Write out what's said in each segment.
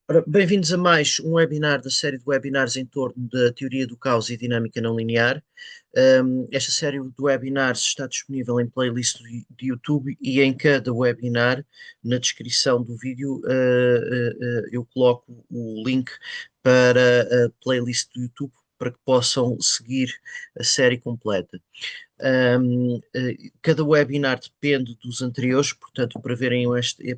Ora, bem-vindos a mais um webinar da série de webinars em torno da teoria do caos e dinâmica não linear. Esta série de webinars está disponível em playlist de YouTube e em cada webinar, na descrição do vídeo, eu coloco o link para a playlist do YouTube para que possam seguir a série completa. Cada webinar depende dos anteriores, portanto,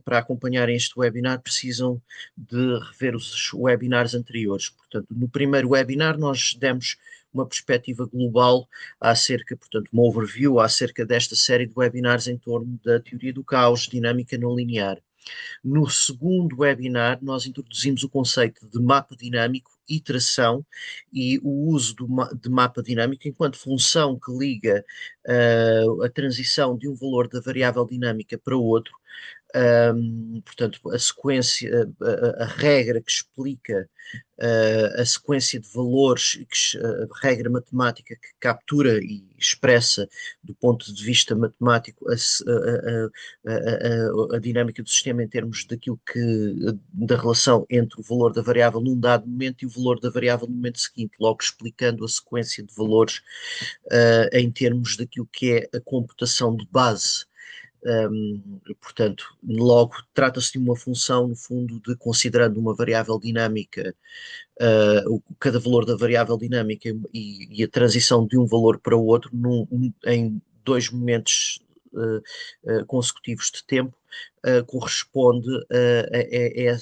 para acompanharem este webinar, precisam de rever os webinars anteriores. Portanto, no primeiro webinar, nós demos uma perspectiva global acerca, portanto, uma overview acerca desta série de webinars em torno da teoria do caos, dinâmica não linear. No segundo webinar, nós introduzimos o conceito de mapa dinâmico, iteração e o uso de mapa dinâmico enquanto função que liga a transição de um valor da variável dinâmica para outro. Portanto, a sequência, a regra que explica a sequência de valores, a regra matemática que captura e expressa do ponto de vista matemático a dinâmica do sistema em termos daquilo da relação entre o valor da variável num dado momento e o valor da variável no momento seguinte, logo explicando a sequência de valores em termos daquilo que é a computação de base. Portanto, logo trata-se de uma função, no fundo, de considerando uma variável dinâmica, cada valor da variável dinâmica e a transição de um valor para o outro em dois momentos consecutivos de tempo, corresponde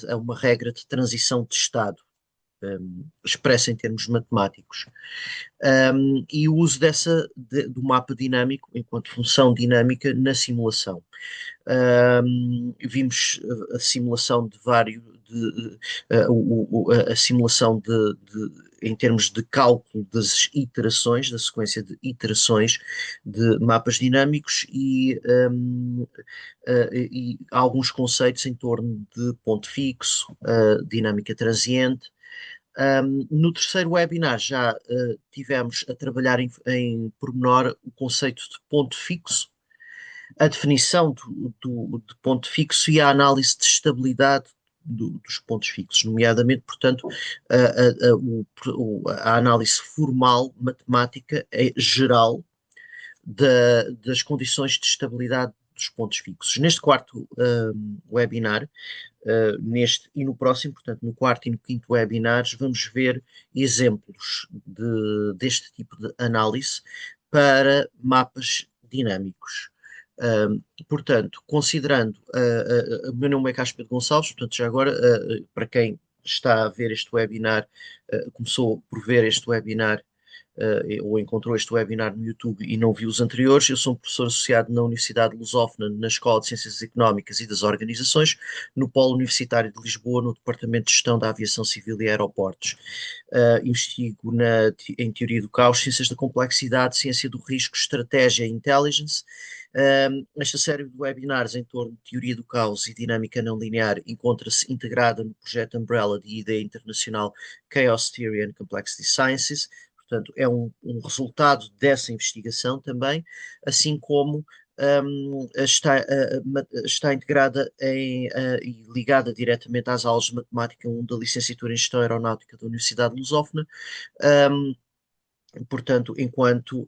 a uma regra de transição de estado. Expressa em termos matemáticos. E o uso do mapa dinâmico enquanto função dinâmica na simulação. Vimos a simulação de vários, a simulação em termos de cálculo das iterações, da sequência de iterações de mapas dinâmicos e alguns conceitos em torno de ponto fixo, dinâmica transiente. No terceiro webinar já tivemos a trabalhar em pormenor o conceito de ponto fixo, a definição de ponto fixo e a análise de estabilidade dos pontos fixos, nomeadamente, portanto, a análise formal, matemática, geral das condições de estabilidade dos pontos fixos. Neste quarto webinar, neste e no próximo, portanto, no quarto e no quinto webinars, vamos ver exemplos deste tipo de análise para mapas dinâmicos. Portanto, considerando, o meu nome é Carlos Pedro Gonçalves, portanto, já agora, para quem está a ver este webinar, começou por ver este webinar ou encontrou este webinar no YouTube e não viu os anteriores, eu sou um professor associado na Universidade Lusófona, na Escola de Ciências Económicas e das Organizações, no Polo Universitário de Lisboa, no Departamento de Gestão da Aviação Civil e Aeroportos. Investigo em Teoria do Caos, Ciências da Complexidade, Ciência do Risco, Estratégia e Intelligence. Esta série de webinars em torno de teoria do caos e dinâmica não linear encontra-se integrada no projeto Umbrella de ideia internacional Chaos Theory and Complexity Sciences. Portanto, é um resultado dessa investigação também, assim como está integrada e ligada diretamente às aulas de matemática 1 da licenciatura em Gestão Aeronáutica da Universidade de Lusófona. Um, Portanto, enquanto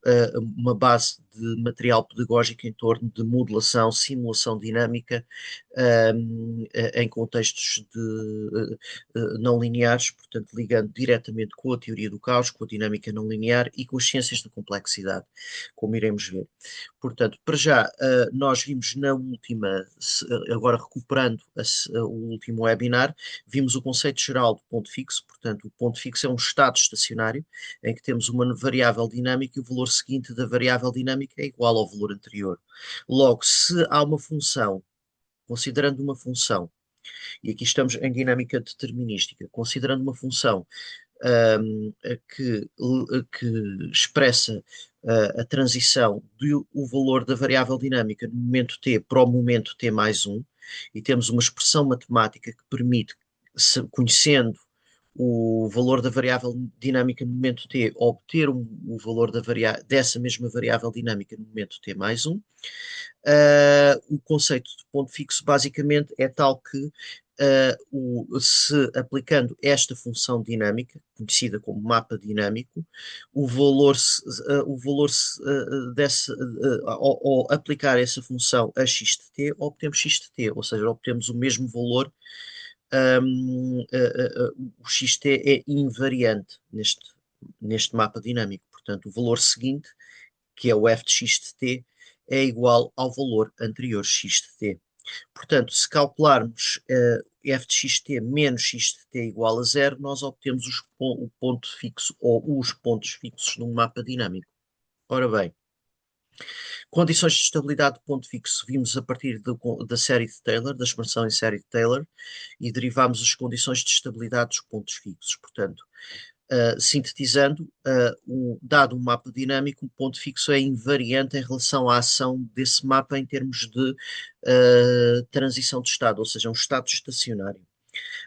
uma base de material pedagógico em torno de modelação, simulação dinâmica, em contextos não lineares, portanto, ligando diretamente com a teoria do caos, com a dinâmica não linear e com as ciências da complexidade, como iremos ver. Portanto, para já, nós vimos na última, agora recuperando o último webinar, vimos o conceito geral do ponto fixo, portanto, o ponto fixo é um estado estacionário em que temos uma variável dinâmica e o valor seguinte da variável dinâmica é igual ao valor anterior. Logo, se há uma função, considerando uma função, e aqui estamos em dinâmica determinística, considerando uma função um, que, que expressa a transição do valor da variável dinâmica no momento t para o momento t mais 1, e temos uma expressão matemática que permite, conhecendo o valor da variável dinâmica no momento t, obter o valor dessa mesma variável dinâmica no momento t mais 1. O conceito de ponto fixo basicamente é tal que se aplicando esta função dinâmica, conhecida como mapa dinâmico, ao aplicar essa função a x de t, obtemos x de t, ou seja, obtemos o mesmo valor. O xt é invariante neste mapa dinâmico. Portanto, o valor seguinte, que é o f de x de t, é igual ao valor anterior, x de t. Portanto, se calcularmos f de xt menos x de t igual a zero, nós obtemos o ponto fixo ou os pontos fixos num mapa dinâmico. Ora bem, condições de estabilidade de ponto fixo vimos a partir da série de Taylor, da expansão em série de Taylor, e derivámos as condições de estabilidade dos pontos fixos. Portanto, sintetizando, dado um mapa dinâmico, o ponto fixo é invariante em relação à ação desse mapa em termos de transição de estado, ou seja, um estado estacionário.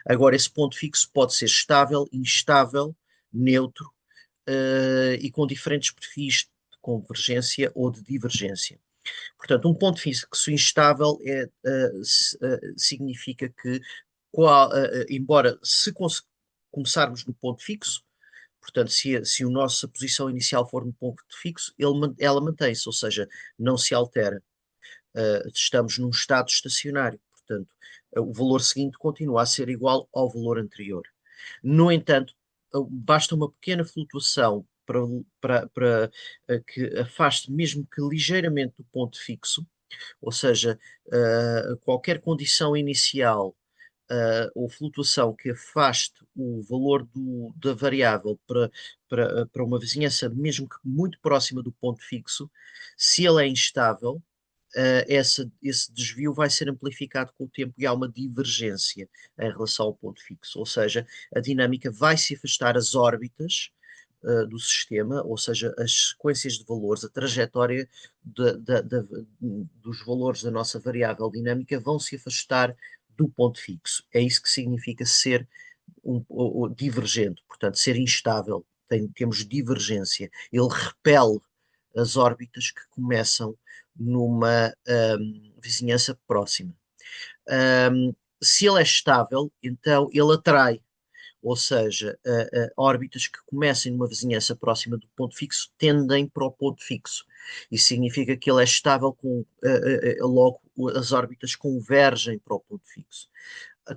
Agora, esse ponto fixo pode ser estável, instável, neutro, e com diferentes perfis de convergência ou de divergência. Portanto, um ponto fixo instável significa que, embora se começarmos no ponto fixo, portanto, se a nossa posição inicial for no ponto fixo, ela mantém-se, ou seja, não se altera. Estamos num estado estacionário, portanto, o valor seguinte continua a ser igual ao valor anterior. No entanto, basta uma pequena flutuação para que afaste mesmo que ligeiramente do ponto fixo, ou seja, qualquer condição inicial ou flutuação que afaste o valor da variável para uma vizinhança mesmo que muito próxima do ponto fixo, se ele é instável, esse desvio vai ser amplificado com o tempo e há uma divergência em relação ao ponto fixo, ou seja, a dinâmica vai se afastar as órbitas do sistema, ou seja, as sequências de valores, a trajetória dos valores da nossa variável dinâmica vão se afastar do ponto fixo. É isso que significa ser divergente, portanto, ser instável. Temos divergência. Ele repele as órbitas que começam numa vizinhança próxima. Se ele é estável, então ele atrai, ou seja, órbitas que comecem numa vizinhança próxima do ponto fixo tendem para o ponto fixo. Isso significa que ele é estável, logo as órbitas convergem para o ponto fixo.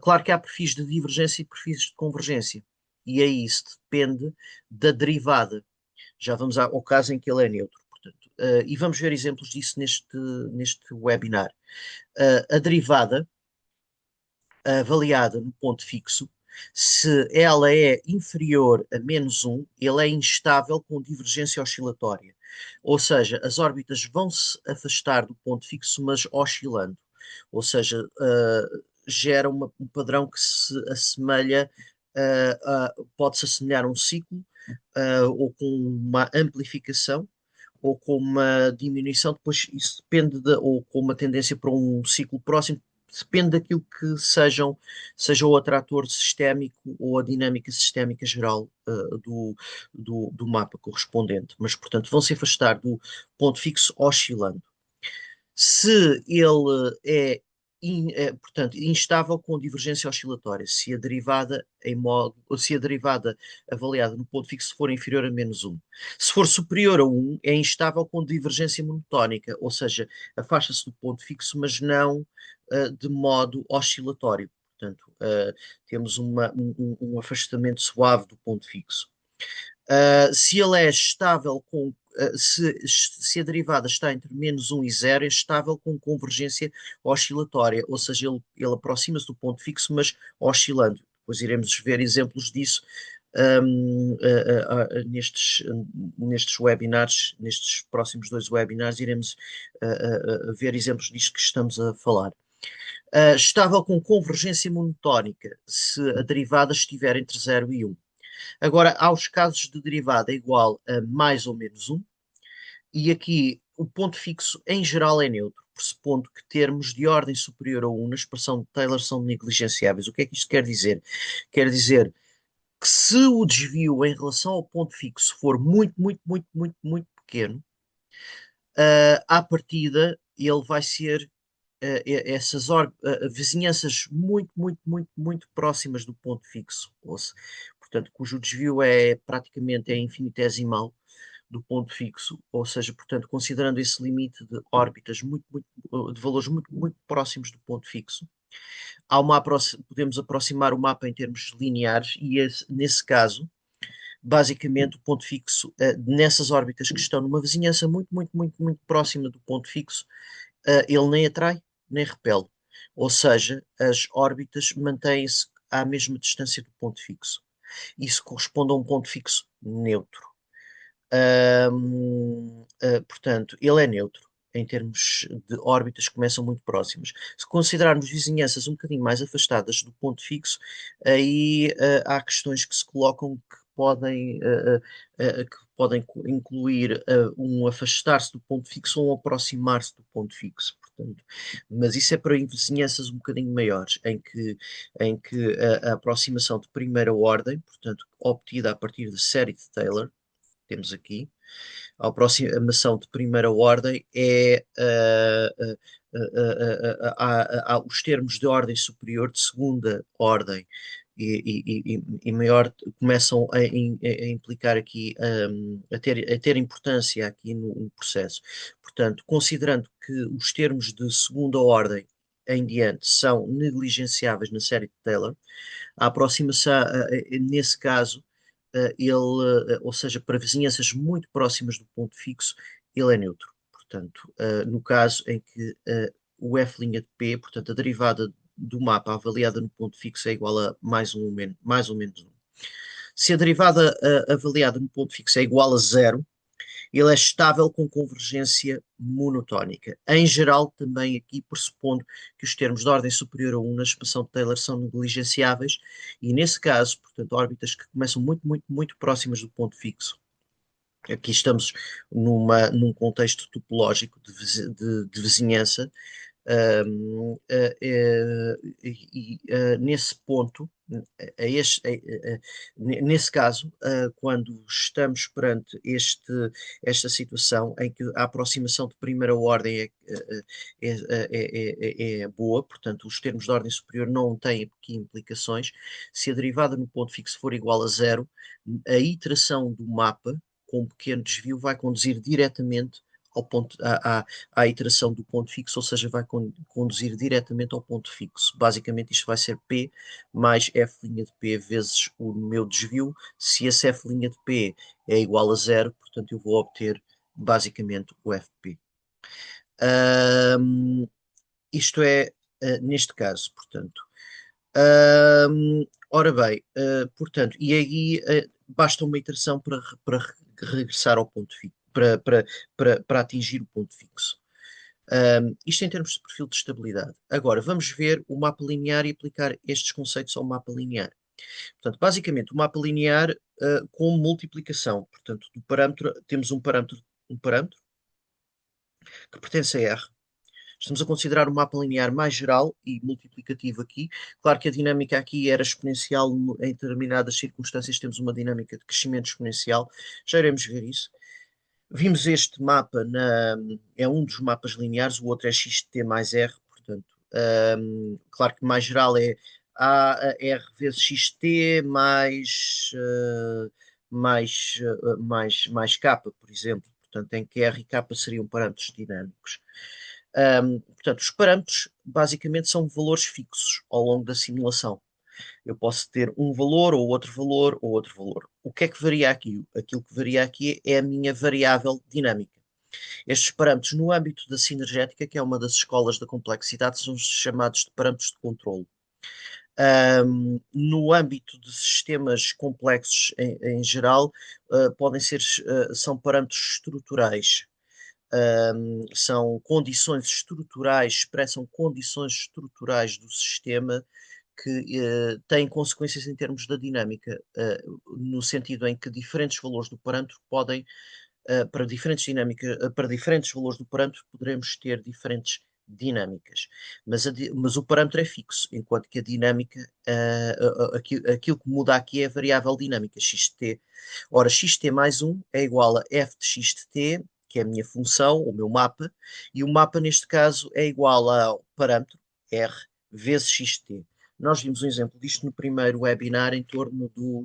Claro que há perfis de divergência e perfis de convergência, e aí isso depende da derivada. Já vamos ao caso em que ele é neutro. Portanto, e vamos ver exemplos disso neste webinar. A derivada avaliada no ponto fixo, se ela é inferior a menos 1, ele é instável com divergência oscilatória. Ou seja, as órbitas vão se afastar do ponto fixo, mas oscilando. Ou seja, gera um padrão que se assemelha, pode-se assemelhar a um ciclo, ou com uma amplificação, ou com uma diminuição, depois isso depende ou com uma tendência para um ciclo próximo, depende daquilo que seja o atrator sistémico ou a dinâmica sistémica geral do mapa correspondente. Mas, portanto, vão se afastar do ponto fixo oscilando. Se ele portanto, instável com divergência oscilatória, se a derivada avaliada no ponto fixo for inferior a menos 1. Se for superior a 1, é instável com divergência monotónica, ou seja, afasta-se do ponto fixo, mas não de modo oscilatório. Portanto, temos um afastamento suave do ponto fixo. Se ele é estável se a derivada está entre menos 1 e 0, é estável com convergência oscilatória, ou seja, ele aproxima-se do ponto fixo, mas oscilando. Depois iremos ver exemplos disso nestes webinars, nestes próximos 2 webinars, iremos ver exemplos disto que estamos a falar. Estável com convergência monotónica, se a derivada estiver entre 0 e 1. Agora, há os casos de derivada igual a mais ou menos 1, e aqui o ponto fixo em geral é neutro, pressupondo que termos de ordem superior a 1 na expressão de Taylor são negligenciáveis. O que é que isto quer dizer? Quer dizer que se o desvio em relação ao ponto fixo for muito, muito, muito, muito, muito pequeno, à partida ele vai ser vizinhanças muito, muito, muito, muito próximas do ponto fixo, portanto, cujo desvio é praticamente infinitesimal do ponto fixo, ou seja, portanto, considerando esse limite de órbitas muito, muito, de valores muito, muito próximos do ponto fixo, podemos aproximar o mapa em termos lineares e nesse caso, basicamente, o ponto fixo, nessas órbitas que estão numa vizinhança muito, muito, muito, muito próxima do ponto fixo, ele nem atrai nem repele. Ou seja, as órbitas mantêm-se à mesma distância do ponto fixo. Isso corresponde a um ponto fixo neutro. Portanto, ele é neutro em termos de órbitas que começam muito próximas. Se considerarmos vizinhanças um bocadinho mais afastadas do ponto fixo, aí há questões que se colocam que podem incluir um afastar-se do ponto fixo ou um aproximar-se do ponto fixo. Portanto, mas isso é para vizinhanças um bocadinho maiores, em que a aproximação de primeira ordem, portanto, obtida a partir da série de Taylor, temos aqui. A aproximação de primeira ordem é os termos de ordem superior de segunda ordem e maior começam a implicar aqui, a ter importância aqui no processo. Portanto, considerando que os termos de segunda ordem em diante são negligenciáveis na série de Taylor, a aproximação, nesse caso, ou seja, para vizinhanças muito próximas do ponto fixo, ele é neutro. Portanto, no caso em que o f' de p, portanto, a derivada do mapa avaliada no ponto fixo é igual a mais ou menos 1. Se a derivada avaliada no ponto fixo é igual a zero, ele é estável com convergência monotónica. Em geral, também aqui pressupondo que os termos de ordem superior a 1 na expansão de Taylor são negligenciáveis, e nesse caso, portanto, órbitas que começam muito, muito, muito próximas do ponto fixo. Aqui estamos num contexto topológico de vizinhança, nesse ponto, nesse caso, quando estamos perante esta situação em que a aproximação de primeira ordem é boa, portanto, os termos de ordem superior não têm aqui implicações, se a derivada no ponto fixo for igual a zero, a iteração do mapa com um pequeno desvio vai conduzir diretamente ao ponto, à iteração do ponto fixo, ou seja, vai conduzir diretamente ao ponto fixo. Basicamente, isto vai ser P mais F' de P vezes o meu desvio. Se esse F' de P é igual a zero, portanto, eu vou obter basicamente o FP. Isto é, neste caso, portanto. Ora bem, portanto, e aí basta uma iteração para regressar ao ponto fixo, para atingir o ponto fixo. Isto em termos de perfil de estabilidade. Agora, vamos ver o mapa linear e aplicar estes conceitos ao mapa linear. Portanto, basicamente, o mapa linear com multiplicação. Portanto, do parâmetro, temos um parâmetro que pertence a R. Estamos a considerar o mapa linear mais geral e multiplicativo aqui. Claro que a dinâmica aqui era exponencial, em determinadas circunstâncias temos uma dinâmica de crescimento exponencial. Já iremos ver isso. Vimos este mapa, é um dos mapas lineares, o outro é xt mais r, portanto, claro que mais geral é r vezes xt mais k, por exemplo, portanto, em que r e k seriam parâmetros dinâmicos. Portanto, os parâmetros basicamente são valores fixos ao longo da simulação. Eu posso ter um valor ou outro valor ou outro valor. O que é que varia aqui? Aquilo que varia aqui é a minha variável dinâmica. Estes parâmetros, no âmbito da sinergética, que é uma das escolas da complexidade, são chamados de parâmetros de controle. No âmbito de sistemas complexos em geral, são parâmetros estruturais. São condições estruturais, expressam condições estruturais do sistema que têm consequências em termos da dinâmica, no sentido em que diferentes valores do parâmetro podem, para diferentes valores do parâmetro, poderemos ter diferentes dinâmicas. Mas o parâmetro é fixo, enquanto que a dinâmica, aquilo que muda aqui é a variável dinâmica, xt. Ora, xt mais 1 é igual a f de xt, que é a minha função, o meu mapa, e o mapa neste caso é igual ao parâmetro R vezes xt. Nós vimos um exemplo disto no primeiro webinar em torno do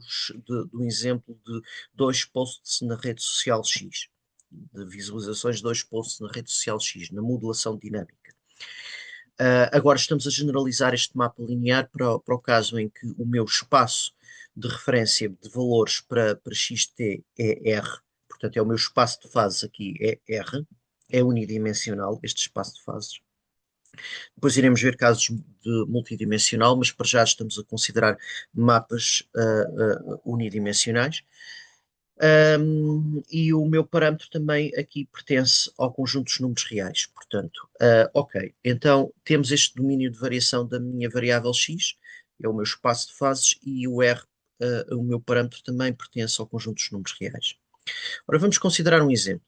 exemplo de dois posts na rede social X, de visualizações de dois posts na rede social X, na modelação dinâmica. Agora estamos a generalizar este mapa linear para o caso em que o meu espaço de referência de valores para xt é R, portanto é o meu espaço de fases aqui é R, é unidimensional este espaço de fases. Depois iremos ver casos de multidimensional, mas para já estamos a considerar mapas unidimensionais. E o meu parâmetro também aqui pertence ao conjunto dos números reais. Portanto, ok, então temos este domínio de variação da minha variável x, é o meu espaço de fases, e o R, o meu parâmetro também pertence ao conjunto dos números reais. Ora, vamos considerar um exemplo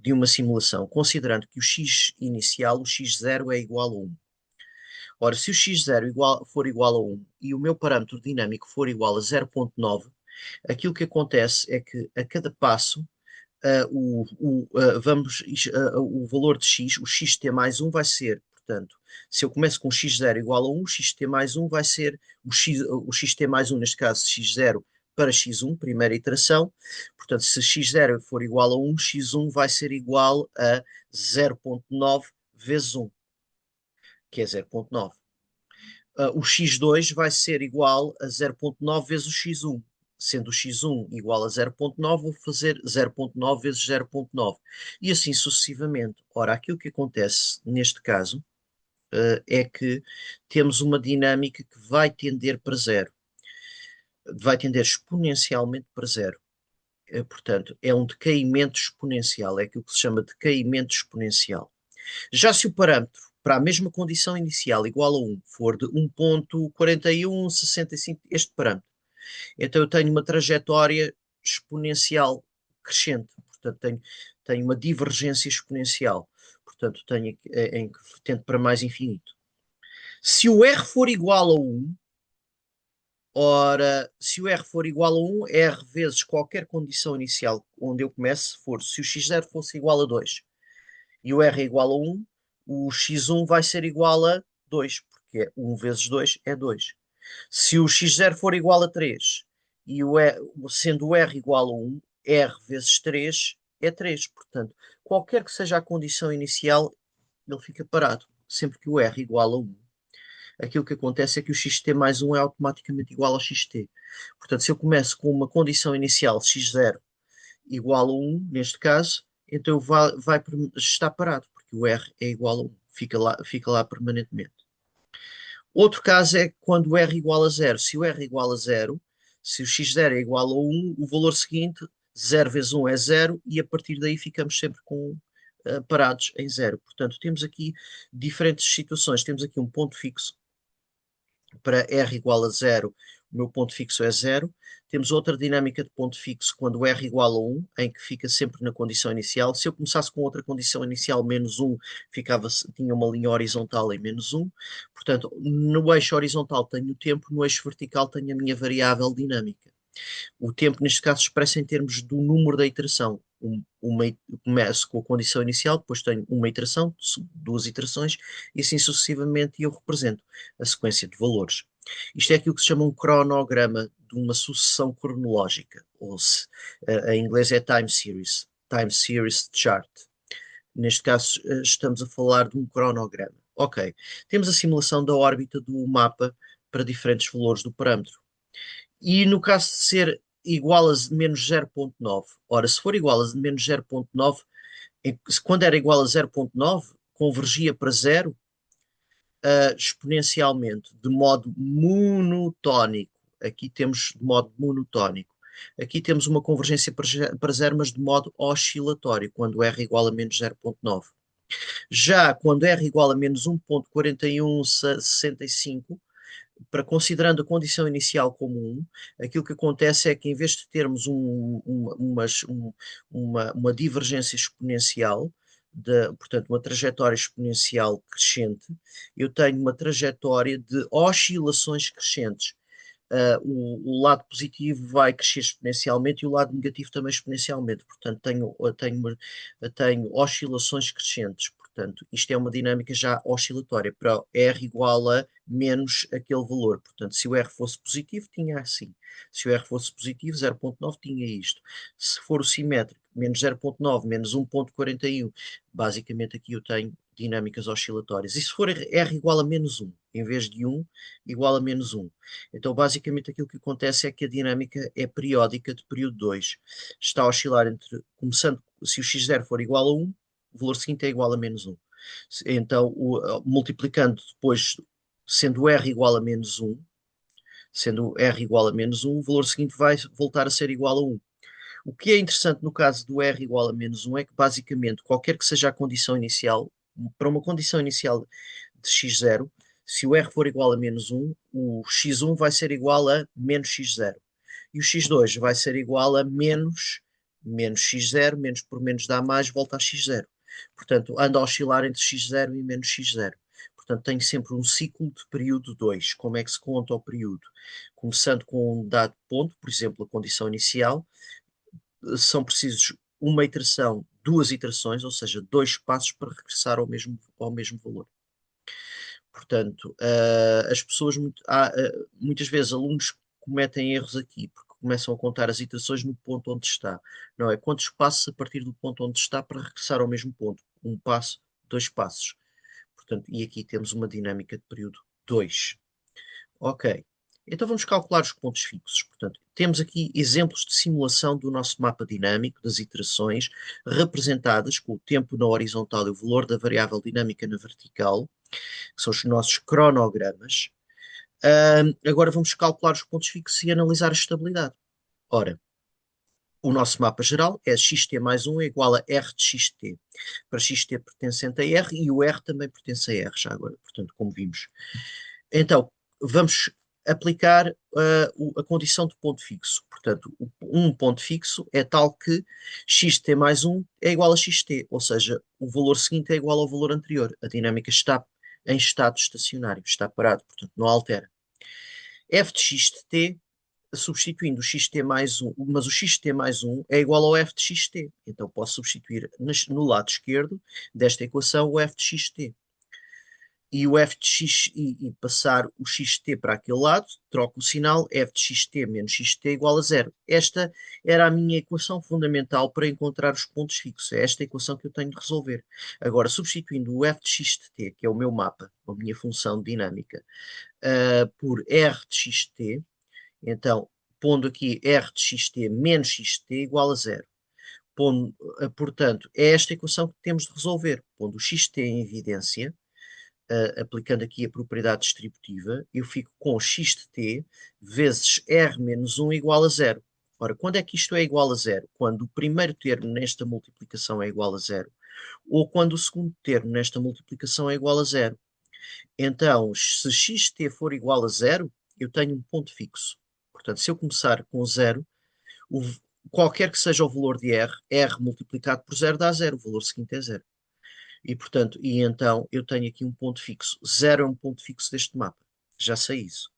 de uma simulação, considerando que o x inicial, o x0, é igual a 1. Ora, se o x0 for igual a 1 e o meu parâmetro dinâmico for igual a 0,9, aquilo que acontece é que a cada passo o valor de x, o xt mais 1 vai ser, portanto, se eu começo com x0 igual a 1, xt mais 1 vai ser o xt mais 1, neste caso x0 para x1, primeira iteração. Portanto, se x0 for igual a 1, x1 vai ser igual a 0,9 vezes 1, que é 0,9. O x2 vai ser igual a 0,9 vezes o x1. Sendo o x1 igual a 0,9, vou fazer 0,9 vezes 0,9. E assim sucessivamente. Ora, aquilo que acontece neste caso é que temos uma dinâmica que vai tender para zero. Vai tender exponencialmente para zero. Portanto, é um decaimento exponencial. É aquilo que se chama decaimento exponencial. Já se o parâmetro para a mesma condição inicial igual a 1 for de 1,4165, este parâmetro, então eu tenho uma trajetória exponencial crescente, portanto tenho uma divergência exponencial, portanto tenho em que tendo para mais infinito. Se o R for igual a 1, ora, se o R for igual a 1, R vezes qualquer condição inicial onde eu comece, se o x0 fosse igual a 2 e o R é igual a 1, o x1 vai ser igual a 2, porque 1 vezes 2 é 2. Se o x0 for igual a 3 e sendo o R igual a 1, R vezes 3 é 3. Portanto, qualquer que seja a condição inicial, ele fica parado. Sempre que o R é igual a 1, aquilo que acontece é que o xt mais 1 é automaticamente igual ao xt. Portanto, se eu começo com uma condição inicial x0 igual a 1, neste caso, então vai estar parado, porque o R é igual a 1, fica lá permanentemente. Outro caso é quando o R igual a 0. Se o R igual a 0, se o x0 é igual a 1, o valor seguinte, 0 vezes 1 é 0, e a partir daí ficamos sempre parados em 0. Portanto, temos aqui diferentes situações. Temos aqui um ponto fixo para R igual a 0, o meu ponto fixo é 0. Temos outra dinâmica de ponto fixo quando R igual a 1, em que fica sempre na condição inicial. Se eu começasse com outra condição inicial, menos 1, tinha uma linha horizontal em menos 1. Portanto, no eixo horizontal tenho o tempo, no eixo vertical tenho a minha variável dinâmica. O tempo, neste caso, expressa em termos do número da iteração. Começo com a condição inicial, depois tenho uma iteração, duas iterações, e assim sucessivamente, e eu represento a sequência de valores. Isto é aquilo que se chama um cronograma de uma sucessão cronológica, ou se em inglês é time series chart. Neste caso, estamos a falar de um cronograma. Ok, temos a simulação da órbita do mapa para diferentes valores do parâmetro. E no caso de ser igual a menos 0,9, ora, se for igual a menos 0,9, quando era igual a 0,9, convergia para zero exponencialmente, de modo monotónico. Aqui temos de modo monotónico. Aqui temos uma convergência para zero, mas de modo oscilatório, quando R igual a menos 0,9. Já quando R igual a menos 1,4165, para considerando a condição inicial como 1, aquilo que acontece é que em vez de termos uma divergência exponencial, portanto, uma trajetória exponencial crescente, eu tenho uma trajetória de oscilações crescentes. o lado positivo vai crescer exponencialmente e o lado negativo também exponencialmente. Portanto, tenho oscilações crescentes. Portanto, isto é uma dinâmica já oscilatória. Para R igual a menos aquele valor. Portanto, se o R fosse positivo, tinha assim. Se o R fosse positivo, 0,9 tinha isto. Se for o simétrico, menos 0,9, menos 1,41. Basicamente aqui eu tenho dinâmicas oscilatórias. E se for R igual a menos 1, em vez de 1, igual a menos 1. Então, basicamente, aquilo que acontece é que a dinâmica é periódica de período 2. Está a oscilar entre, começando, se o x0 for igual a 1, o valor seguinte é igual a menos 1. Então, multiplicando depois, sendo r igual a menos 1, sendo r igual a menos 1, o valor seguinte vai voltar a ser igual a 1. O que é interessante no caso do r igual a menos 1 é que, basicamente, qualquer que seja a condição inicial, para uma condição inicial de x0, se o r for igual a menos 1, o x1 vai ser igual a menos x0. E o x2 vai ser igual a menos x0, menos por menos dá mais, volta a x0. Portanto, anda a oscilar entre x0 e menos x0. Portanto, tenho sempre um ciclo de período 2. Como é que se conta o período? Começando com um dado ponto, por exemplo, a condição inicial, são precisos uma iteração, duas iterações, ou seja, dois passos para regressar ao mesmo valor. Portanto, as pessoas, muitas vezes, alunos cometem erros aqui, porque começam a contar as iterações no ponto onde está. Não é quantos passos a partir do ponto onde está para regressar ao mesmo ponto. Um passo, dois passos. Portanto, e aqui temos uma dinâmica de período 2. Ok. Então vamos calcular os pontos fixos. Portanto, temos aqui exemplos de simulação do nosso mapa dinâmico das iterações, representadas com o tempo na horizontal e o valor da variável dinâmica na vertical, que são os nossos cronogramas. Agora vamos calcular os pontos fixos e analisar a estabilidade. Ora, o nosso mapa geral é xt mais 1 é igual a r de xt, para xt pertencente a r e o r também pertence a r, já agora, portanto, como vimos. Então, vamos aplicar a condição de ponto fixo. Portanto, um ponto fixo é tal que xt mais 1 é igual a xt, ou seja, o valor seguinte é igual ao valor anterior. A dinâmica está em estado estacionário, está parado, portanto, não altera. F de xt, substituindo o xt mais 1, mas o xt mais 1 é igual ao f de xt. Então, posso substituir no lado esquerdo desta equação o f de xt e o f de x e passar o xt para aquele lado, troco o sinal, f de xt menos xt igual a zero. Esta era a minha equação fundamental para encontrar os pontos fixos. É esta equação que eu tenho de resolver. Agora, substituindo o f de xt, que é o meu mapa, a minha função dinâmica, por r de xt, então, pondo aqui r de xt menos xt igual a zero. Portanto, é esta equação que temos de resolver. Pondo o xt em evidência, aplicando aqui a propriedade distributiva, eu fico com x de t vezes r menos 1 igual a zero. Ora, quando é que isto é igual a zero? Quando o primeiro termo nesta multiplicação é igual a zero, ou quando o segundo termo nesta multiplicação é igual a zero. Então, se xt for igual a zero, eu tenho um ponto fixo. Portanto, se eu começar com zero, o, qualquer que seja o valor de r multiplicado por zero dá zero, o valor seguinte é zero. E, portanto, então eu tenho aqui um ponto fixo. Zero é um ponto fixo deste mapa. Já sei isso.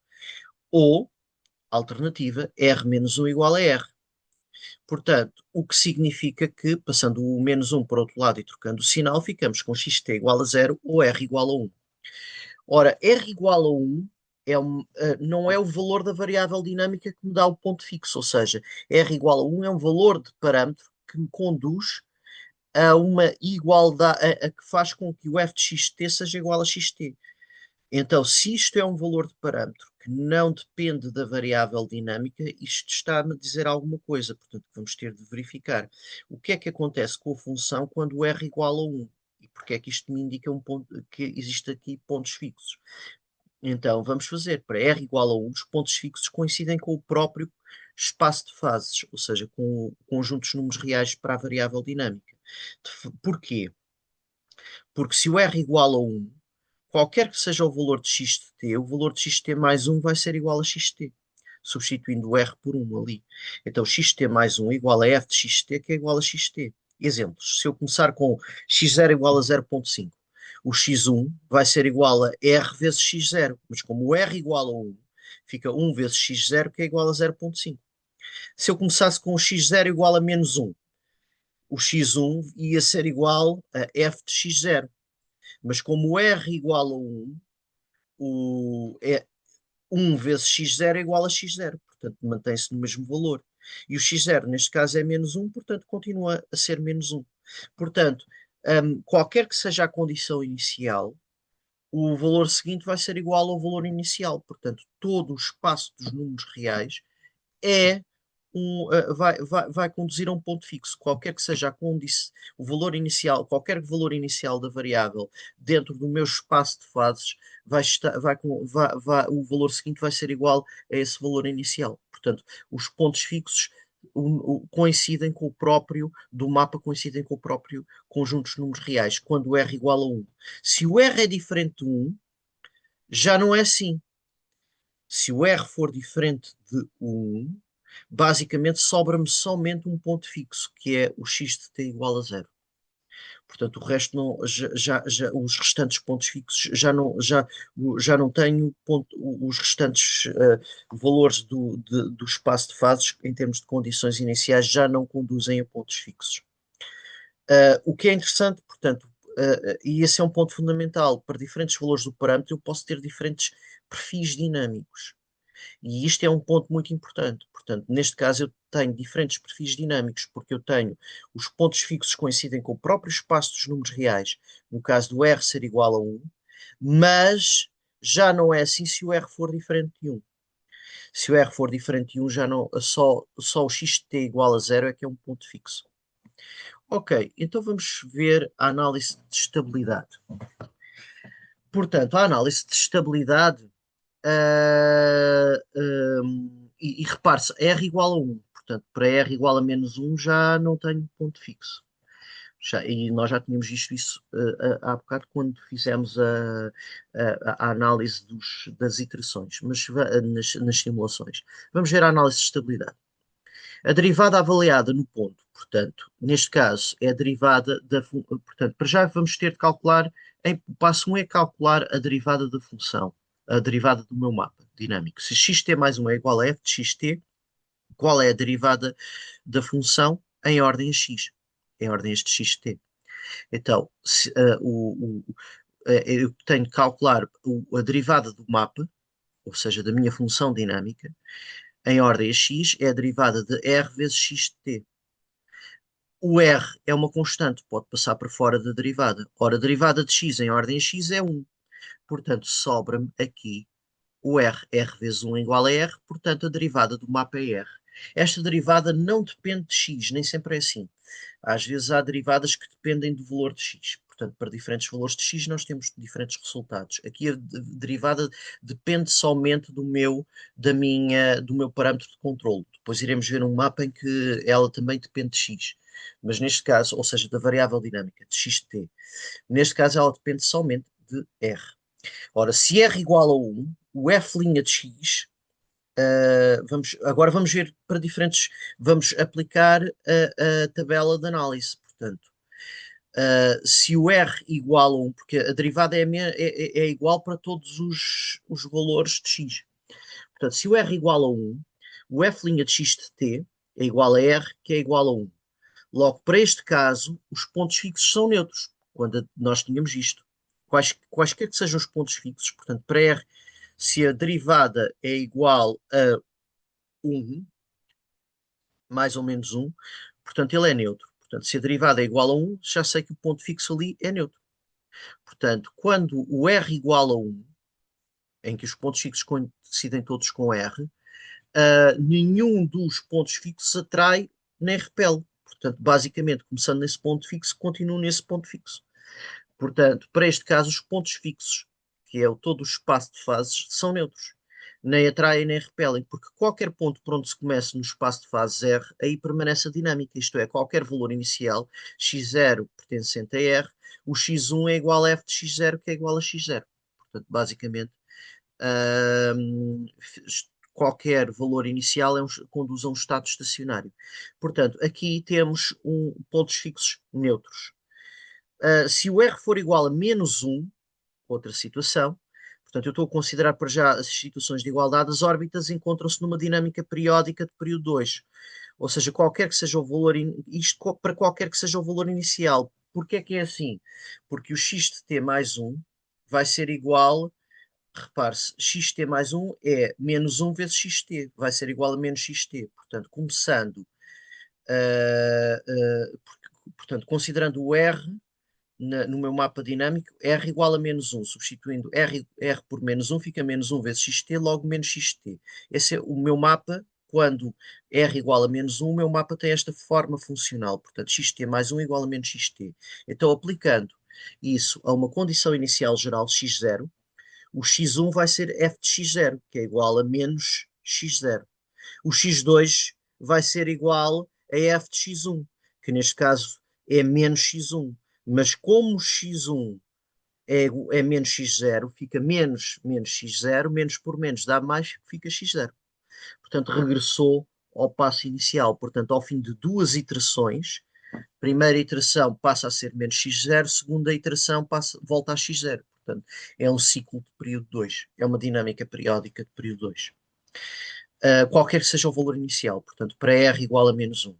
Ou, alternativa, R menos 1 igual a R. Portanto, o que significa que, passando o menos 1 para o outro lado e trocando o sinal, ficamos com xt igual a 0 ou R igual a 1. Ora, R igual a 1 não é o valor da variável dinâmica que me dá o ponto fixo, ou seja, R igual a 1 é um valor de parâmetro que me conduz a uma igualdade, a que faz com que o f de xt seja igual a xt. Então, se isto é um valor de parâmetro que não depende da variável dinâmica, isto está-me a dizer alguma coisa. Portanto, vamos ter de verificar o que é que acontece com a função quando o r igual a 1. E porque é que isto me indica que existe aqui pontos fixos. Então, vamos fazer. Para r igual a 1, os pontos fixos coincidem com o próprio espaço de fases, ou seja, com o conjunto dos números reais para a variável dinâmica. Porquê? Porque se o r igual a 1, qualquer que seja o valor de x de t, o valor de xt mais 1 vai ser igual a xt, substituindo o r por 1 ali. Então, xt mais 1 igual a f de xt, que é igual a xt. Exemplos. Se eu começar com x0 igual a 0,5, o x1 vai ser igual a r vezes x0. Mas como o r igual a 1, Fica 1 vezes x0, que é igual a 0,5. Se eu começasse com o x0 igual a menos 1, o x1 ia ser igual a f de x0. Mas como o r igual a 1, 1 vezes x0 é igual a x0. Portanto, mantém-se no mesmo valor. E o x0, neste caso, é menos 1, portanto, continua a ser menos 1. Portanto, qualquer que seja a condição inicial, o valor seguinte vai ser igual ao valor inicial. Portanto, todo o espaço dos números reais é vai conduzir a um ponto fixo. Qualquer que seja o valor inicial, qualquer valor inicial da variável dentro do meu espaço de fases, o valor seguinte vai ser igual a esse valor inicial. Portanto, os pontos fixos coincidem com o próprio do mapa, coincidem com o próprio conjunto de números reais, quando o R igual a 1. Se o R é diferente de 1, já não é assim. Se o R for diferente de 1, basicamente sobra-me somente um ponto fixo, que é o x de t igual a 0. Portanto, o resto não, os restantes pontos fixos já não tenho os restantes valores do espaço de fases em termos de condições iniciais já não conduzem a pontos fixos. O que é interessante, portanto, e esse é um ponto fundamental, para diferentes valores do parâmetro eu posso ter diferentes perfis dinâmicos. E isto é um ponto muito importante. Portanto, neste caso, eu tenho diferentes perfis dinâmicos, porque eu tenho os pontos fixos que coincidem com o próprio espaço dos números reais, no caso do R ser igual a 1, mas já não é assim se o R for diferente de 1. Se o R for diferente de 1, já não, só o x de t igual a 0 é que é um ponto fixo. Ok, então vamos ver a análise de estabilidade. Portanto, a análise de estabilidade e repare-se, R igual a 1. Portanto, para R igual a menos 1 já não tenho ponto fixo. E nós já tínhamos visto isso há bocado quando fizemos a análise das iterações, mas nas simulações. Vamos ver a análise de estabilidade. A derivada avaliada no ponto, portanto, neste caso, é a derivada da. Portanto, para já vamos ter de calcular. O passo 1 é calcular a derivada da função, a derivada do meu mapa dinâmico. Se xt mais 1 é igual a f de xt, qual é a derivada da função em ordem a x? Em ordem a este xt. Então, eu tenho de calcular a derivada do mapa, ou seja, da minha função dinâmica, em ordem a x, é a derivada de r vezes x de t. O r é uma constante, pode passar para fora da derivada. Ora, a derivada de x em ordem a x é 1. Portanto, sobra-me aqui o r vezes 1 igual a r, portanto, a derivada do mapa é r. Esta derivada não depende de x, nem sempre é assim. Às vezes há derivadas que dependem do valor de x. Portanto, para diferentes valores de x, nós temos diferentes resultados. Aqui a derivada depende somente do meu parâmetro de controle. Depois iremos ver um mapa em que ela também depende de x. Mas neste caso, ou seja, da variável dinâmica, de x de t. Neste caso, ela depende somente de r. Ora, se r igual a 1, o f' de x, agora vamos ver para diferentes, vamos aplicar a tabela de análise. Portanto, se o r igual a 1, porque a derivada é igual para todos os valores de x. Portanto, se o r igual a 1, o f' de x de t é igual a r, que é igual a 1. Logo, para este caso, os pontos fixos são neutros, quando nós tínhamos isto. Quaisquer que sejam os pontos fixos, portanto, para R, se a derivada é igual a 1, mais ou menos 1, portanto, ele é neutro. Portanto, se a derivada é igual a 1, já sei que o ponto fixo ali é neutro. Portanto, quando o R igual a 1, em que os pontos fixos coincidem todos com R, nenhum dos pontos fixos atrai nem repele. Portanto, basicamente, começando nesse ponto fixo, continuo nesse ponto fixo. Portanto, para este caso, os pontos fixos, que é todo o espaço de fases, são neutros. Nem atraem nem repelem, porque qualquer ponto por onde se comece no espaço de fases R, aí permanece a dinâmica, isto é, qualquer valor inicial, x0 pertencente a R, o x1 é igual a f de x0, que é igual a x0. Portanto, basicamente, hum, qualquer valor inicial conduz a um estado estacionário. Portanto, aqui temos pontos fixos neutros. Se o R for igual a menos 1, outra situação, Portanto, eu estou a considerar para já as situações de igualdade, as órbitas encontram-se numa dinâmica periódica de período 2. Ou seja, qualquer que seja o valor, para qualquer que seja o valor inicial. Porquê é que é assim? Porque o x de t mais um vai ser igual, repare-se, xt mais um é menos um vezes xt, vai ser igual a menos xt. Portanto, começando, portanto, considerando o r no meu mapa dinâmico, R igual a menos um, substituindo R por menos um fica menos um vezes xt, logo menos xt. Esse é o meu mapa, quando R igual a menos um, o meu mapa tem esta forma funcional, portanto, xt mais um igual a menos xt. Então, aplicando isso a uma condição inicial geral x0, o x1 vai ser f de x0, que é igual a menos x0. O x2 vai ser igual a f de x1, que neste caso é menos x1. Mas como x1 é menos x0, fica menos x0, menos por menos dá mais, fica x0. Portanto, regressou ao passo inicial. Portanto, ao fim de duas iterações, primeira iteração passa a ser menos x0, segunda iteração volta a x0. Portanto, é um ciclo de período 2. É uma dinâmica periódica de período 2. Qualquer que seja o valor inicial, portanto, para R igual a menos um.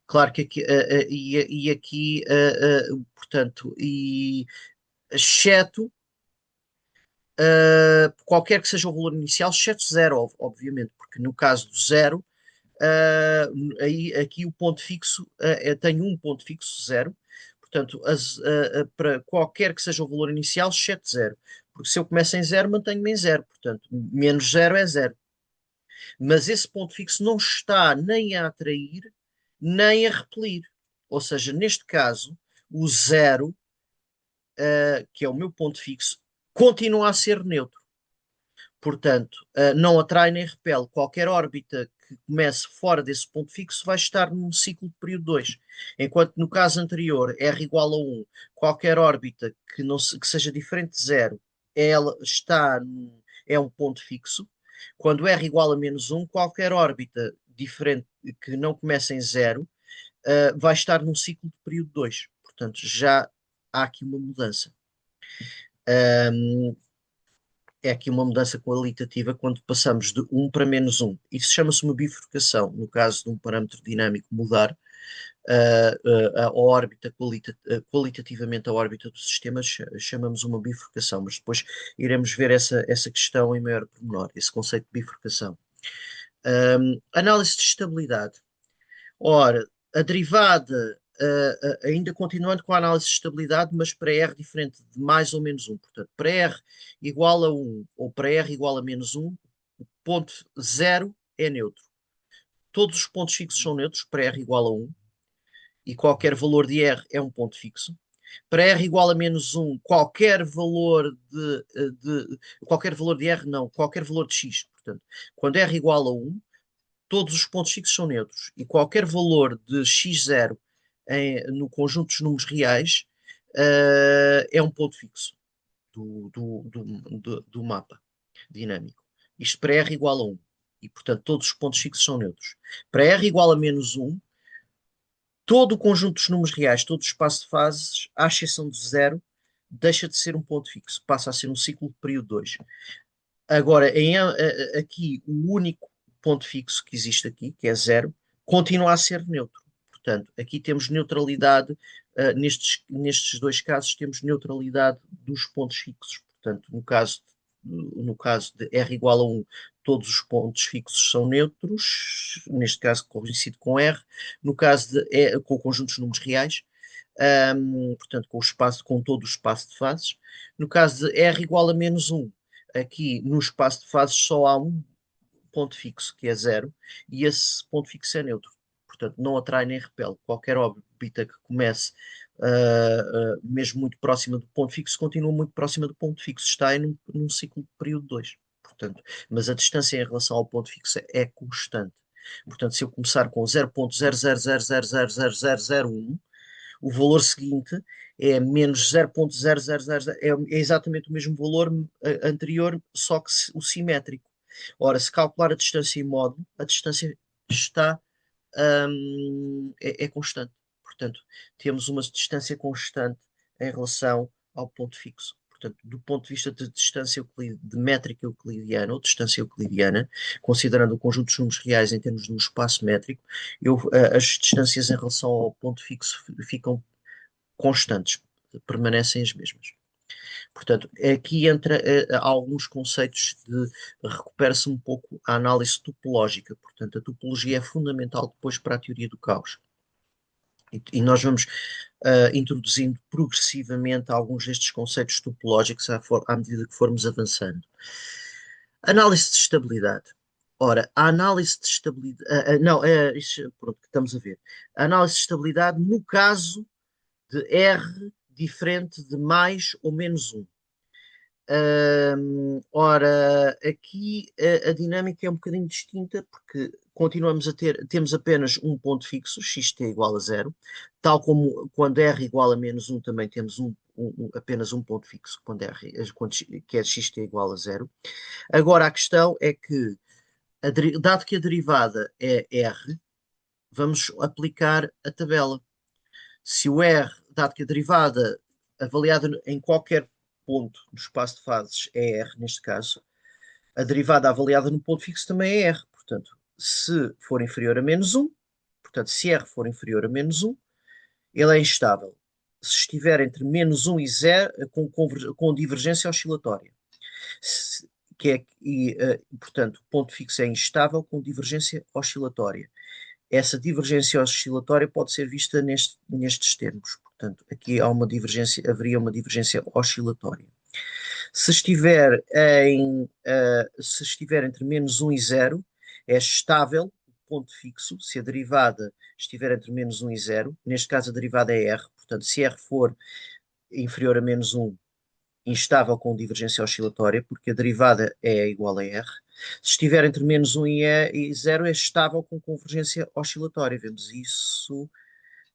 Claro que aqui, e aqui, portanto, exceto qualquer que seja o valor inicial, exceto zero, obviamente, porque no caso do zero, aí, aqui o ponto fixo, tenho um ponto fixo, zero, portanto, para qualquer que seja o valor inicial, exceto zero, porque se eu começo em zero, mantenho-me em zero, portanto, menos zero é zero. Mas esse ponto fixo não está nem a atrair, nem a repelir. Ou seja, neste caso, o zero, que é o meu ponto fixo, continua a ser neutro. Portanto, não atrai nem repele. Qualquer órbita que comece fora desse ponto fixo vai estar num ciclo de período 2. Enquanto no caso anterior, R igual a 1, qualquer órbita que seja diferente de zero, ela é um ponto fixo. Quando R igual a menos 1, qualquer órbita diferente que não comece em zero, vai estar num ciclo de período 2. Portanto, já há aqui uma mudança. Um, é aqui uma mudança qualitativa quando passamos de um para menos um. Isso chama-se uma bifurcação. No caso de um parâmetro dinâmico mudar, a órbita, qualitativamente a órbita do sistema, chamamos uma bifurcação, mas depois iremos ver essa questão em maior pormenor, esse conceito de bifurcação. Análise de estabilidade. Ora, a derivada, ainda continuando com a análise de estabilidade, mas para R diferente de mais ou menos um. Portanto, para R igual a 1 ou para R igual a menos 1, o ponto zero é neutro. Todos os pontos fixos são neutros para R igual a 1 e qualquer valor de R é um ponto fixo. Para R igual a menos 1, qualquer valor de R, não, qualquer valor de X. Portanto, quando R igual a 1, todos os pontos fixos são neutros e qualquer valor de x0 no conjunto dos números reais é um ponto fixo do mapa dinâmico. Isto para R igual a 1 e, portanto, todos os pontos fixos são neutros. Para R igual a menos 1, todo o conjunto dos números reais, todo o espaço de fases, à exceção de zero, deixa de ser um ponto fixo, passa a ser um ciclo de período 2. Agora, aqui, o único ponto fixo que existe aqui, que é zero, continua a ser neutro. Portanto, aqui temos neutralidade, nestes dois casos, temos neutralidade dos pontos fixos. Portanto, no caso de R igual a 1, todos os pontos fixos são neutros, neste caso coincide com R. No caso com o conjunto dos números reais, portanto, com todo o espaço de fases. No caso de R igual a menos 1, aqui no espaço de fases só há um ponto fixo, que é zero, e esse ponto fixo é neutro. Portanto, não atrai nem repele. Qualquer órbita que comece mesmo muito próxima do ponto fixo, continua muito próxima do ponto fixo. Está aí num ciclo de período 2. Portanto, mas a distância em relação ao ponto fixo é constante. Portanto, se eu começar com 0.000000001, o valor seguinte é menos 0.0000, é exatamente o mesmo valor anterior, só que o simétrico. Ora, se calcular a distância em módulo, a distância está é constante. Portanto, temos uma distância constante em relação ao ponto fixo. portanto, do ponto de vista de distância de métrica euclidiana ou distância euclidiana, considerando o conjunto dos números reais em termos de um espaço métrico, as distâncias em relação ao ponto fixo ficam constantes, permanecem as mesmas. Portanto, aqui entra alguns conceitos de recupera-se um pouco a análise topológica. Portanto, a topologia é fundamental depois para a teoria do caos. E nós vamos introduzindo progressivamente alguns destes conceitos topológicos à medida que formos avançando. Análise de estabilidade. Ora, a análise de estabilidade. Não, pronto, que estamos a ver. A análise de estabilidade no caso de R diferente de mais ou menos um. Ora, aqui a dinâmica é um bocadinho distinta porque continuamos a temos apenas um ponto fixo, xt igual a zero, tal como quando r igual a menos um também temos apenas um ponto fixo, que é xt igual a zero. Agora a questão é que, dado que a derivada é r, vamos aplicar a tabela. Se o r, dado que a derivada avaliada em qualquer ponto no espaço de fases é r, neste caso, a derivada avaliada no ponto fixo também é r. Portanto, se for inferior a menos um, portanto, se r for inferior a menos um, ele é instável. Se estiver entre menos um e zero, com divergência oscilatória. Se, que é, portanto, o ponto fixo é instável com divergência oscilatória. Essa divergência oscilatória pode ser vista nestes termos. Portanto, aqui haveria uma divergência oscilatória. Se estiver, se estiver entre menos um e zero, é estável, ponto fixo. Se a derivada estiver entre menos um e zero, neste caso a derivada é r, portanto, se r for inferior a menos um, instável com divergência oscilatória, porque a derivada é igual a r. Se estiver entre menos um e zero, é estável com convergência oscilatória. Vemos isso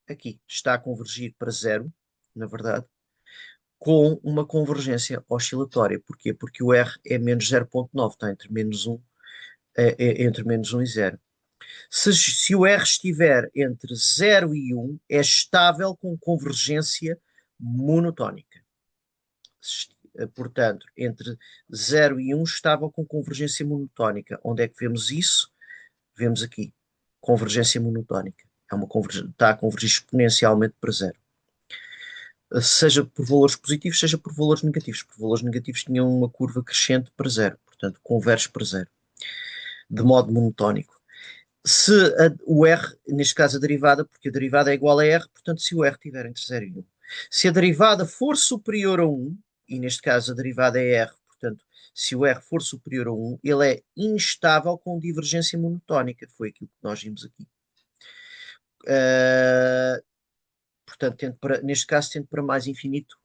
aqui. Está a convergir para zero, na verdade, com uma convergência oscilatória. Porquê? Porque o R é menos 0,9, está entre menos um, entre menos um e zero. Se o R estiver entre 0 e 1, é estável com convergência monotónica. Portanto, entre 0 e 1 estável com convergência monotónica. Onde é que vemos isso? Vemos aqui, convergência monotónica. Está a convergir exponencialmente para zero. Seja por valores positivos, seja por valores negativos. Por valores negativos tinham uma curva crescente para zero, portanto, converge para zero, de modo monotónico. Se o R, neste caso a derivada, porque a derivada é igual a R, portanto, se o R estiver entre 0 e 1. Se a derivada for superior a 1, e neste caso a derivada é R, portanto, se o R for superior a 1, ele é instável com divergência monotónica. Foi aquilo que nós vimos aqui. Portanto, neste caso, tendo para mais infinito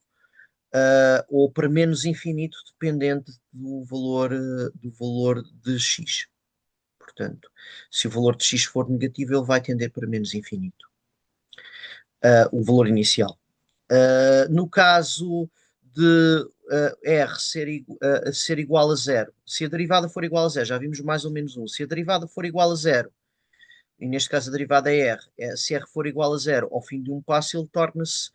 ou para menos infinito, dependente do valor de x. Portanto, se o valor de x for negativo, ele vai tender para menos infinito. O valor inicial. No caso de r ser igual a zero, se a derivada for igual a zero, já vimos mais ou menos um. Se a derivada for igual a zero, e neste caso a derivada é r, se r for igual a zero, ao fim de um passo ele torna-se,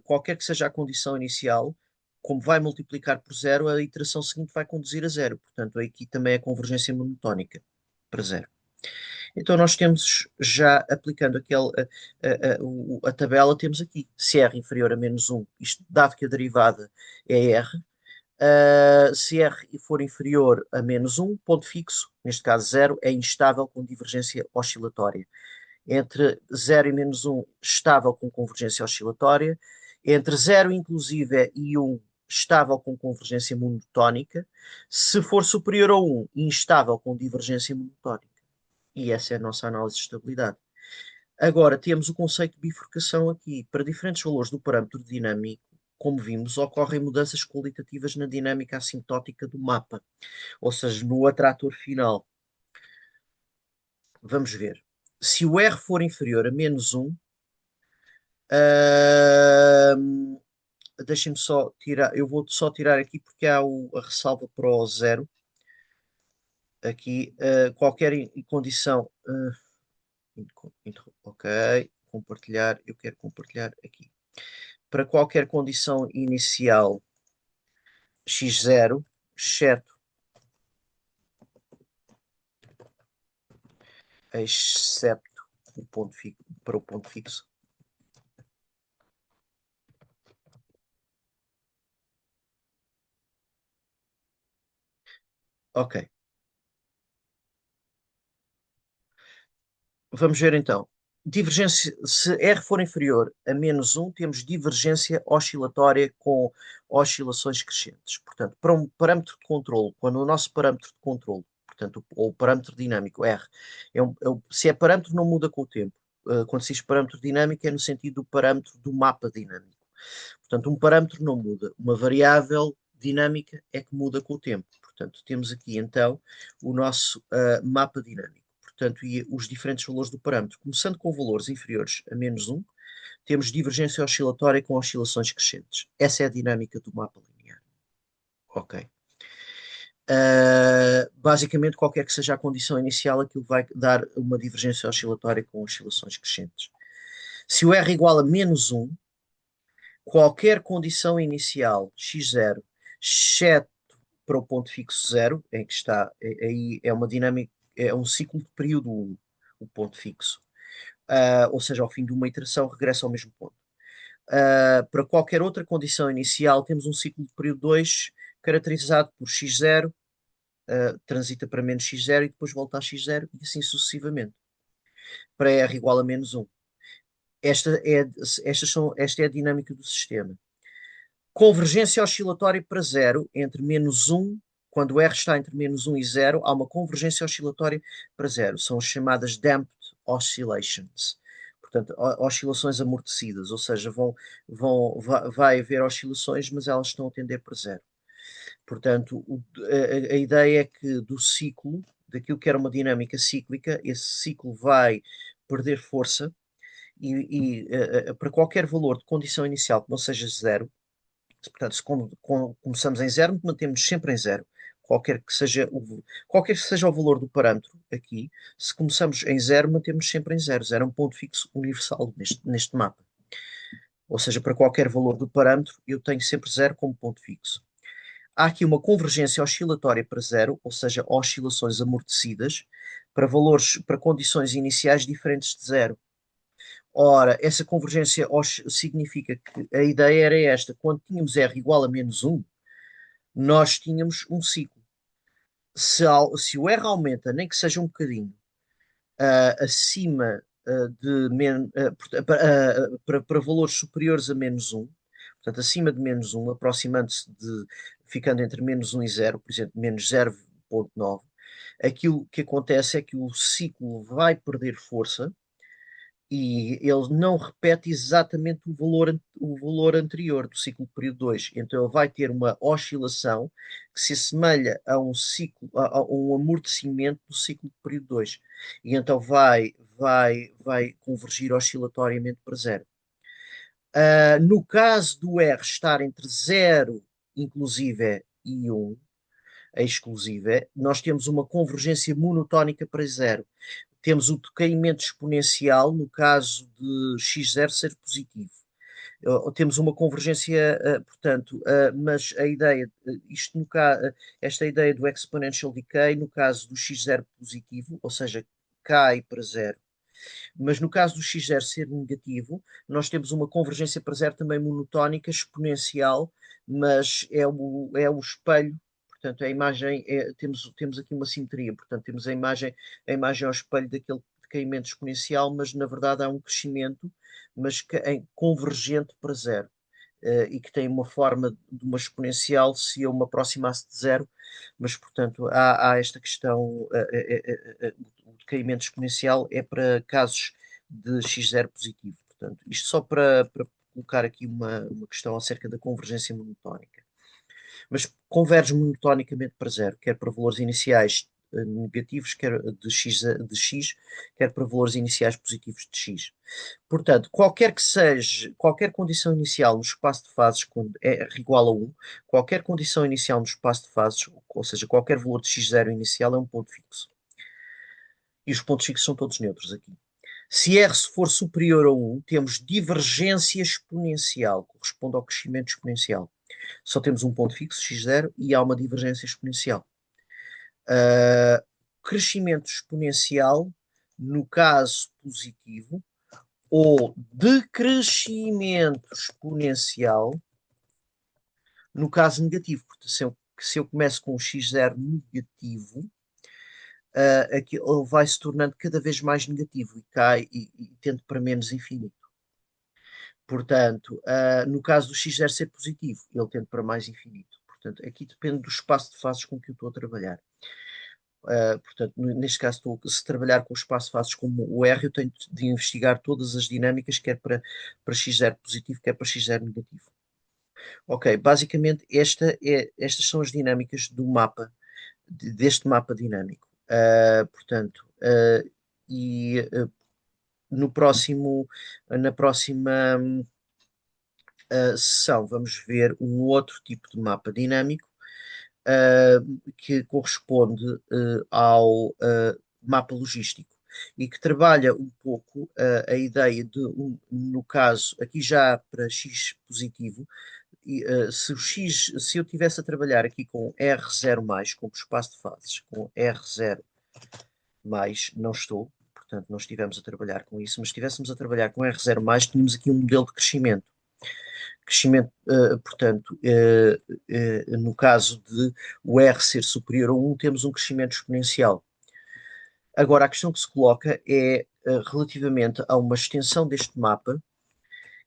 qualquer que seja a condição inicial, como vai multiplicar por zero, a iteração seguinte vai conduzir a zero. Portanto, aqui também é convergência monotónica para zero. Então nós temos, já aplicando a tabela, temos aqui, se r inferior a menos 1, isto dado que a derivada é r, se r for inferior a menos 1, ponto fixo, neste caso 0, é instável com divergência oscilatória. Entre 0 e menos 1, estável com convergência oscilatória. Entre 0 inclusive e 1, estável com convergência monotónica. Se for superior a 1, instável com divergência monotónica. E essa é a nossa análise de estabilidade. Agora, temos o conceito de bifurcação aqui. Para diferentes valores do parâmetro dinâmico, como vimos, ocorrem mudanças qualitativas na dinâmica assintótica do mapa, ou seja, no atrator final. Vamos ver. Se o R for inferior a menos 1, deixem-me só tirar, eu vou só tirar aqui porque há a ressalva para o zero. Aqui, qualquer condição. Ok, compartilhar, eu quero compartilhar aqui. Para qualquer condição inicial x0, exceto o ponto fixo, para o ponto fixo. Ok, vamos ver então. Divergência, se R for inferior a -1, temos divergência oscilatória com oscilações crescentes. Portanto, para um parâmetro de controle, quando o nosso parâmetro de controle, portanto, ou o parâmetro dinâmico R, se é parâmetro, não muda com o tempo. Quando se diz parâmetro dinâmico, é no sentido do parâmetro do mapa dinâmico. Portanto, um parâmetro não muda. Uma variável dinâmica é que muda com o tempo. Portanto, temos aqui então o nosso mapa dinâmico. Portanto, e os diferentes valores do parâmetro. Começando com valores inferiores a -1, temos divergência oscilatória com oscilações crescentes. Essa é a dinâmica do mapa linear. Ok. Basicamente, qualquer que seja a condição inicial, aquilo vai dar uma divergência oscilatória com oscilações crescentes. Se o R igual a -1, qualquer condição inicial x0, exceto para o ponto fixo zero, em que está, aí é uma dinâmica, é um ciclo de período 1, o ponto fixo. Ou seja, ao fim de uma iteração regressa ao mesmo ponto. Para qualquer outra condição inicial, temos um ciclo de período 2 caracterizado por x0, transita para menos x0 e depois volta a x0 e assim sucessivamente. Para r igual a -1. Esta é a dinâmica do sistema. Convergência oscilatória para zero entre -1, quando R está entre -1 e 0, há uma convergência oscilatória para zero. São as chamadas damped oscillations. Portanto, oscilações amortecidas, ou seja, vai haver oscilações, mas elas estão a tender para zero. Portanto, a ideia é que do ciclo, daquilo que era uma dinâmica cíclica, esse ciclo vai perder força e para qualquer valor de condição inicial que não seja zero, portanto, se começamos em zero, mantemos sempre em zero. Qualquer que seja o valor do parâmetro aqui, se começamos em zero, mantemos sempre em zero. Zero é um ponto fixo universal neste mapa. Ou seja, para qualquer valor do parâmetro, eu tenho sempre zero como ponto fixo. Há aqui uma convergência oscilatória para zero, ou seja, oscilações amortecidas, para valores, para condições iniciais diferentes de zero. Ora, essa convergência significa que a ideia era esta: quando tínhamos R igual a -1, nós tínhamos um ciclo. Se o R aumenta, nem que seja um bocadinho, acima para valores superiores a -1, portanto, acima de -1, aproximando-se de, ficando entre -1 e 0, por exemplo, -0,9, aquilo que acontece é que o ciclo vai perder força e ele não repete exatamente o valor anterior do ciclo de período 2. Então ele vai ter uma oscilação que se assemelha a um ciclo, a um amortecimento do ciclo de período 2. E então vai convergir oscilatoriamente para zero. No caso do R estar entre 0, inclusive, e 1, exclusive, nós temos uma convergência monotónica para zero. Temos o decaimento exponencial no caso de x0 ser positivo. Temos uma convergência, portanto, mas a ideia, isto no esta ideia do exponential decay, no caso do x0 positivo, ou seja, cai para zero. Mas no caso do x0 ser negativo, nós temos uma convergência para zero também monotónica, exponencial, mas é o espelho. Portanto, a imagem temos aqui uma simetria, portanto, temos a imagem ao espelho daquele decaimento exponencial, mas na verdade há um crescimento, mas convergente para zero. E que tem uma forma de uma exponencial se eu me aproximasse de zero, mas portanto há esta questão, o decaimento exponencial é para casos de x0 positivo. Portanto, isto só para colocar aqui uma questão acerca da convergência monotónica. Mas converge monotonicamente para zero, quer para valores iniciais negativos, quer de x, quer para valores iniciais positivos de x. Portanto, qualquer condição inicial no espaço de fases quando é igual a 1, qualquer condição inicial no espaço de fases, ou seja, qualquer valor de x0 inicial é um ponto fixo. E os pontos fixos são todos neutros aqui. Se R for superior a 1, temos divergência exponencial, corresponde ao crescimento exponencial. Só temos um ponto fixo, x0, e há uma divergência exponencial. Uh, Crescimento exponencial, no caso positivo, ou decrescimento exponencial, no caso negativo. Portanto, se eu começo com um x0 negativo, aquilo vai se tornando cada vez mais negativo e cai e tende para menos infinito. Portanto, no caso do x0 ser positivo, ele tende para mais infinito. Portanto, aqui depende do espaço de fases com que eu estou a trabalhar. Portanto, neste caso, se trabalhar com o espaço de fases como o R, eu tenho de investigar todas as dinâmicas, quer para x0 positivo, quer para x0 negativo. Ok, basicamente estas são as dinâmicas do mapa, deste mapa dinâmico. Portanto, e no próximo, na próxima sessão vamos ver um outro tipo de mapa dinâmico que corresponde ao mapa logístico e que trabalha um pouco a ideia de, no caso, aqui já para x positivo, se eu tivesse a trabalhar aqui com R0 mais, como espaço de fases, com R0 mais, não estou, portanto não estivemos a trabalhar com isso, mas se estivéssemos a trabalhar com R0 mais, tínhamos aqui um modelo de crescimento. Crescimento, portanto, no caso de o R ser superior a 1, temos um crescimento exponencial. Agora, a questão que se coloca é relativamente a uma extensão deste mapa,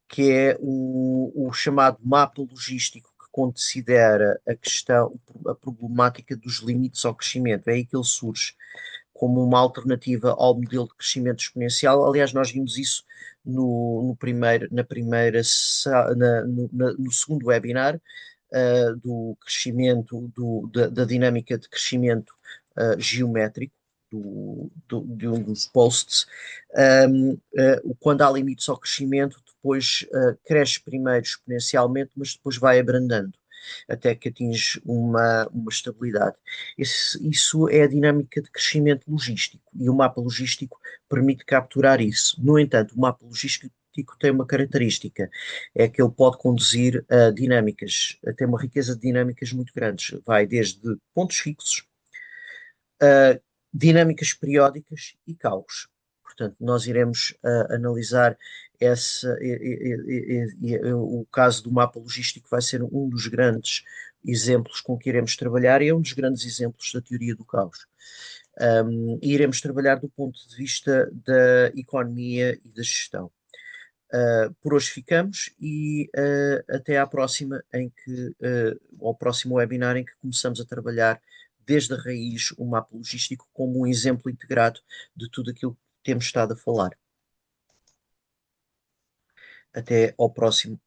que é o chamado mapa logístico, que considera a questão, a problemática dos limites ao crescimento. É aí que ele surge como uma alternativa ao modelo de crescimento exponencial. Aliás, nós vimos isso no primeiro, na primeira, no segundo webinar, do crescimento, da dinâmica de crescimento geométrico, de um dos posts. Quando há limites ao crescimento, depois cresce primeiro exponencialmente, mas depois vai abrandando até que atinge uma estabilidade. Isso é a dinâmica de crescimento logístico e o mapa logístico permite capturar isso. No entanto, o mapa logístico tem uma característica, é que ele pode conduzir a dinâmicas, a ter uma riqueza de dinâmicas muito grandes. Vai desde pontos fixos, a dinâmicas periódicas e caos. Portanto, nós iremos analisar o caso do mapa logístico vai ser um dos grandes exemplos com que iremos trabalhar e é um dos grandes exemplos da teoria do caos. E iremos trabalhar do ponto de vista da economia e da gestão. Por hoje ficamos e até à próxima, ao próximo webinar em que começamos a trabalhar desde a raiz o mapa logístico como um exemplo integrado de tudo aquilo que temos estado a falar. Até ao próximo